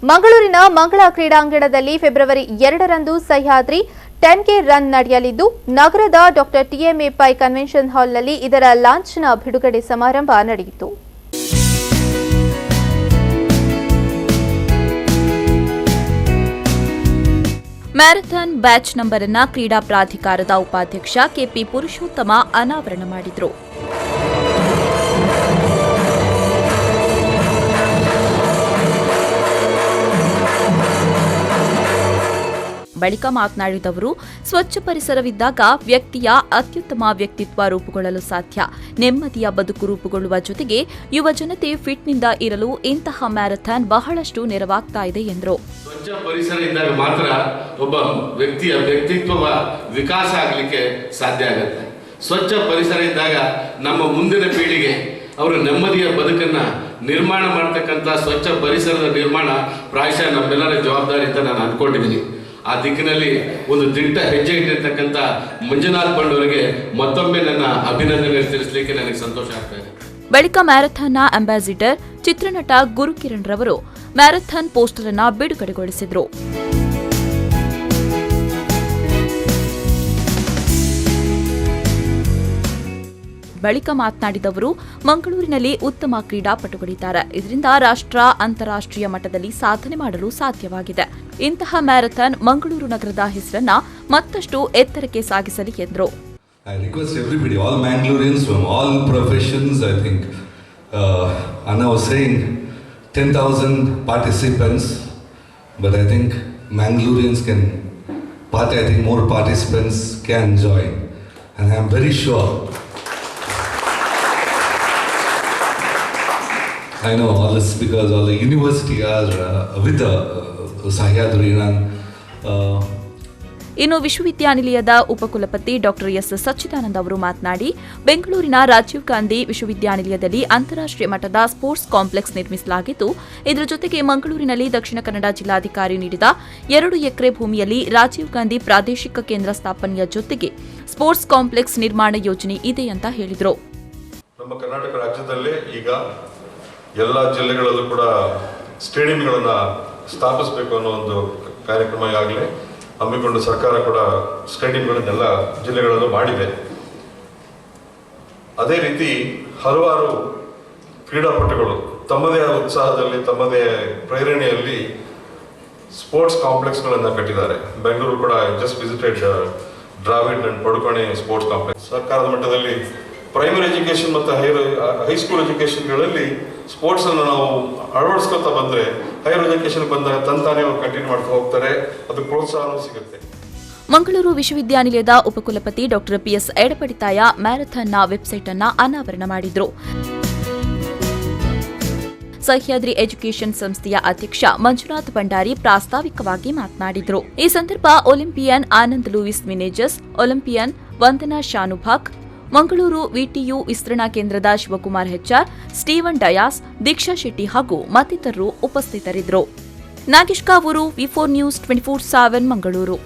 ಮಂಗಳೂರಿನ ಮಂಗಳ ಕ್ರೀಡಾಂಗಣದಲ್ಲಿ ಫೆಬ್ರವರಿ 2ರಂದು ಸಹ್ಯಾದ್ರಿ 10K ರನ್ ನಡೆಯಲಿದ್ದು ನಗರದ ಡಾ ಟಿಎಂಎ ಪೈ ಕನ್ವೆನ್ಷನ್ ಹಾಲ್ನಲ್ಲಿ ಇದರ ಲಾಂಛನ ಬಿಡುಗಡೆ ಸಮಾರಂಭ ನಡೆಯಿತು. ಮ್ಯಾರಥಾನ್ ಬ್ಯಾಚ್ ನಂಬರ್ ಅನ್ನು ಕ್ರೀಡಾ ಪ್ರಾಧಿಕಾರದ ಉಪಾಧ್ಯಕ್ಷ ಕೆಪಿ ಪುರುಷೋತ್ತಮ ಅನಾವರಣ ಮಾಡಿದರು. ಬಳಿಕ ಮಾತನಾಡಿದವರು, ಸ್ವಚ್ಛ ಪರಿಸರವಿದ್ದಾಗ ವ್ಯಕ್ತಿಯ ಅತ್ಯುತ್ತಮ ವ್ಯಕ್ತಿತ್ವ ರೂಪುಗೊಳ್ಳಲು ಸಾಧ್ಯ. ನೆಮ್ಮದಿಯ ಬದುಕು ರೂಪುಗೊಳ್ಳುವ ಜೊತೆಗೆ ಯುವ ಜನತೆ ಫಿಟ್ನಿಂದ ಇರಲು ಇಂತಹ ಮ್ಯಾರಥಾನ್ ಬಹಳಷ್ಟು ನೆರವಾಗ್ತಾ ಇದೆ ಎಂದರು. ಸ್ವಚ್ಛ ಪರಿಸರ ಇದ್ದಾಗ ಮಾತ್ರ ಒಬ್ಬ ವ್ಯಕ್ತಿಯ ವ್ಯಕ್ತಿತ್ವ ವಿಕಾಸ ಆಗಲಿಕ್ಕೆ ಸಾಧ್ಯ ಆಗುತ್ತೆ. ಸ್ವಚ್ಛ ಪರಿಸರ ಇದ್ದಾಗ ನಮ್ಮ ಮುಂದಿನ ಪೀಳಿಗೆ ಅವರು ನೆಮ್ಮದಿಯ ಬದುಕನ್ನ ನಿರ್ಮಾಣ ಮಾಡ್ತಕ್ಕಂಥ ಸ್ವಚ್ಛ ಪರಿಸರದ ನಿರ್ಮಾಣ ಪ್ರಾಯಶಃ ನಮ್ಮೆಲ್ಲರ ಜವಾಬ್ದಾರಿ ಅಂತ ನಾನು ಅನ್ಕೊಂಡಿದ್ದೀನಿ. ಆ ದಿಕ್ಕಿನಲ್ಲಿ ಒಂದು ದಿಟ್ಟ ಹೆಜ್ಜೆ ಇಟ್ಟಿರ್ತಕ್ಕಂಥ ಮಂಜುನಾಥ್ ಬಂಡವರಿಗೆ ಮತ್ತೊಮ್ಮೆ ನನ್ನ ಅಭಿನಂದನೆ ತಿಳಿಸಲಿಕ್ಕೆ ನನಗೆ ಸಂತೋಷ ಆಗ್ತಾ ಇದೆ. ಬಳಿಕ ಮ್ಯಾರಥಾನ್ನ ಅಂಬಾಸಿಡರ್ ಚಿತ್ರನಟ ಗುರುಕಿರಣ್ ರವರು ಮ್ಯಾರಥಾನ್ ಪೋಸ್ಟರ್ ಅನ್ನು ಬಿಡುಗಡೆಗೊಳಿಸಿದರು. ಬಳಿಕ ಮಾತನಾಡಿದವರು, ಮಂಗಳೂರಿನಲ್ಲಿ ಉತ್ತಮ ಕ್ರೀಡಾಪಟುಗಳಿದ್ದಾರೆ. ಇದರಿಂದ ರಾಷ್ಟ್ರ ಅಂತಾರಾಷ್ಟ್ರೀಯ ಮಟ್ಟದಲ್ಲಿ ಸಾಧನೆ ಮಾಡಲು ಸಾಧ್ಯವಾಗಿದೆ. ಇಂತಹ ಮ್ಯಾರಥಾನ್ ಮಂಗಳೂರು ನಗರದ ಹೆಸರನ್ನ ಮತ್ತಷ್ಟು ಎತ್ತರಕ್ಕೆ ಸಾಗಿಸಲಿ ಎಂದರು. I request everybody, all Mangaloreans from all professions, I think Anna was saying 10,000 participants, but I think Mangaloreans can I think more participants can join, and I am very sure. I know all this because all the university are with the Sahyadri. ಇನ್ನು ವಿಶ್ವವಿದ್ಯಾನಿಲಯದ ಉಪಕುಲಪತಿ doctor S ಸಚ್ಚಿದಾನಂದ ಅವರು ಮಾತನಾಡಿ, ಬೆಂಗಳೂರಿನ ರಾಜೀವ್ ಗಾಂಧಿ ವಿಶ್ವವಿದ್ಯಾನಿಲಯದಲ್ಲಿ ಅಂತಾರಾಷ್ಟ್ರೀಯ ಮಟ್ಟದ sports complex ನಿರ್ಮಿಸಲಾಗಿದ್ದು, ಇದರ ಜೊತೆಗೆ ಮಂಗಳೂರಿನಲ್ಲಿ ದಕ್ಷಿಣ ಕನ್ನಡ ಜಿಲ್ಲಾಧಿಕಾರಿ ನೀಡಿದ 2 ಎಕರೆ ಭೂಮಿಯಲ್ಲಿ ರಾಜೀವ್ ಗಾಂಧಿ ಪ್ರಾದೇಶಿಕ ಕೇಂದ್ರ ಸ್ಥಾಪನೆಯ ಜೊತೆಗೆ ಸ್ಪೋರ್ಟ್ಸ್ ಕಾಂಪ್ಲೆಕ್ಸ್ ನಿರ್ಮಾಣ ಯೋಜನೆ ಇದೆ ಅಂತ ಹೇಳಿದರು. ನಮ್ಮ ಕರ್ನಾಟಕ ರಾಜ್ಯದಲ್ಲೇ ಈಗ ಎಲ್ಲ ಜಿಲ್ಲೆಗಳಲ್ಲೂ ಕೂಡ ಸ್ಟೇಡಿಯಂಗಳನ್ನು ಸ್ಥಾಪಿಸಬೇಕು ಅನ್ನೋ ಒಂದು ಕಾರ್ಯಕ್ರಮ ಈಗಾಗಲೇ ಹಮ್ಮಿಕೊಂಡು ಸರ್ಕಾರ ಕೂಡ ಸ್ಟೇಡಿಯಂಗಳನ್ನೆಲ್ಲ ಜಿಲ್ಲೆಗಳಲ್ಲೂ ಮಾಡಿದೆ. ಅದೇ ರೀತಿ ಹಲವಾರು ಕ್ರೀಡಾಪಟುಗಳು ತಮ್ಮದೇ ಆದ ಉತ್ಸಾಹದಲ್ಲಿ ತಮ್ಮದೇ ಪ್ರೇರಣೆಯಲ್ಲಿ ಸ್ಪೋರ್ಟ್ಸ್ ಕಾಂಪ್ಲೆಕ್ಸ್ಗಳನ್ನು ಕಟ್ಟಿದ್ದಾರೆ. ಬೆಂಗಳೂರು ಕೂಡ just visited Dravid and Padukone sports complex. ಸರ್ಕಾರದ ಮಟ್ಟದಲ್ಲಿ ಪ್ರೈಮರಿ ಎಜುಕೇಶನ್ ಮತ್ತು ಹೈಸ್ಕೂಲ್ ಎಜುಕೇಶನ್ಗಳಲ್ಲಿ ಸ್ಪೋರ್ಟ್ಸ್ ಅನ್ನು ನಾವು ಅಳವಡಿಸ್ಕೊತಾ ಬಂದರೆ ಹೈಯರ್ ಎಜುಕೇಶನ್ ಬಂದಾಗ ತಂತಾನೆ ಅವರು ಕಂಟಿನ್ಯೂ ಮಾಡ್ತಾ ಹೋಗ್ತಾರೆ, ಅದು ಪ್ರೋತ್ಸಾಹನೂ ಸಿಗುತ್ತೆ. ಮಂಗಳೂರು ವಿಶ್ವವಿದ್ಯಾನಿಲಯದ ಉಪಕುಲಪತಿ ಡಾಕ್ಟರ್ ಪಿಎಸ್ ಎಡಪಡಿತಾಯ ಮ್ಯಾರಥಾನ್ನ ವೆಬ್ಸೈಟ್ ಅನ್ನು ಅನಾವರಣ ಮಾಡಿದರು. ಸಹ್ಯಾದ್ರಿ ಎಜುಕೇಷನ್ ಸಂಸ್ಥೆಯ ಅಧ್ಯಕ್ಷ ಮಂಜುನಾಥ್ ಭಂಡಾರಿ ಪ್ರಾಸ್ತಾವಿಕವಾಗಿ ಮಾತನಾಡಿದರು. ಈ ಸಂದರ್ಭ ಒಲಿಂಪಿಯನ್ ಆನಂದ್ ಲೂಯಿಸ್ ವಿನೇಜಸ್, ಒಲಿಂಪಿಯನ್ ವಂದನಾ ಶಾನುಭಾಗ್, ಮಂಗಳೂರು ವಿಟಿಯು ವಿಸ್ತರಣಾ ಕೇಂದ್ರದ ಶಿವಕುಮಾರ್ ಹೆಚ್ಆರ್, ಸ್ಟೀವನ್ ಡಯಾಸ್, ದೀಕ್ಷಾ ಶೆಟ್ಟಿ ಹಾಗೂ ಮತ್ತಿತರರು ಉಪಸ್ಥಿತರಿದ್ದರು. ನಾಗೇಶ್ ಕಾವೂರು, ವಿ4 ನ್ಯೂಸ್ 24/7 ಮಂಗಳೂರು.